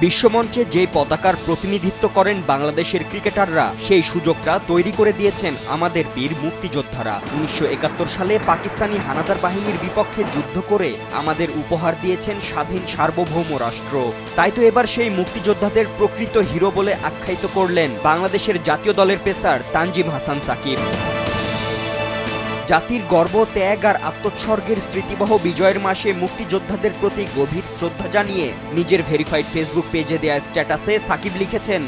বিশ্বমঞ্চে যে পতাকার প্রতিনিধিত্ব করেন বাংলাদেশের ক্রিকেটাররা, সেই সুযোগটা তৈরি করে দিয়েছেন আমাদের বীর মুক্তিযোদ্ধারা। ১৯৭১ সালে পাকিস্তানি হানাদার বাহিনীর বিপক্ষে যুদ্ধ করে আমাদের উপহার দিয়েছেন স্বাধীন সার্বভৌম রাষ্ট্র। তাই তো এবার সেই মুক্তিযোদ্ধাদের প্রকৃত হিরো বলে আখ্যায়িত করলেন বাংলাদেশের জাতীয় দলের পেসার তানজিম হাসান সাকিব। জাতির গর্ব, ত্যাগ আর আত্মোৎসর্গের স্মৃতিবহ বিজয়ের মাসে মুক্তিযোদ্ধাদের প্রতি গভীর শ্রদ্ধা জানিয়ে নিজের ভেরিফাইড ফেসবুক পেজে দেয়া স্ট্যাটাসে সাকিব লিখেছেন,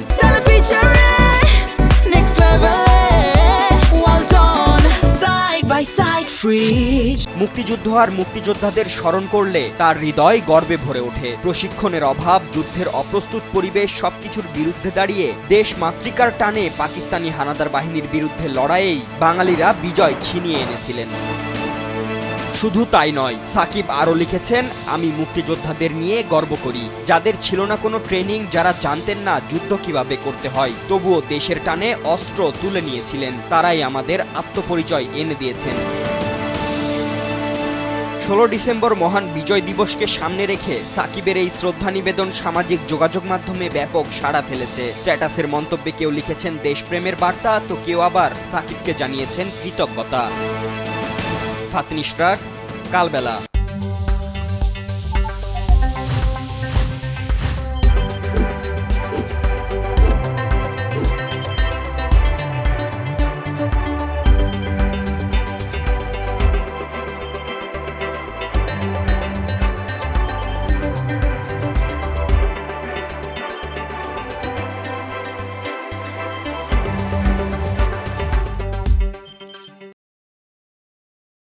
মুক্তিযুদ্ধ আর মুক্তিযোদ্ধাদের স্মরণ করলে তার হৃদয় গর্বে ভরে ওঠে। প্রশিক্ষণের অভাব, যুদ্ধের অপ্রস্তুত পরিবেশ সবকিছুর বিরুদ্ধে দাঁড়িয়ে দেশ মাতৃকার টানে পাকিস্তানি হানাদার বাহিনীর বিরুদ্ধে লড়াইয়েই বাঙালিরা বিজয় ছিনিয়ে এনেছিলেন। শুধু তাই নয়, সাকিব আরও লিখেছেন, আমি মুক্তিযোদ্ধাদের নিয়ে গর্ব করি, যাদের ছিল না কোনো ট্রেনিং, যারা জানতেন না যুদ্ধ কিভাবে করতে হয়, তবুও দেশের টানে অস্ত্র তুলে নিয়েছিলেন। তারাই আমাদের আত্মপরিচয় এনে দিয়েছেন। ১৬ ডিসেম্বর মহান বিজয় দিবসকে সামনে রেখে সাকিবের এই শ্রদ্ধা নিবেদন সামাজিক যোগাযোগ মাধ্যমে ব্যাপক সাড়া ফেলেছে। স্ট্যাটাসের মন্তব্যে কেউ লিখেছেন দেশপ্রেমের বার্তা, তো কেউ আবার সাকিবকে জানিয়েছেন কৃতজ্ঞতা। ফাতিন ইশরাক, কালবেলা।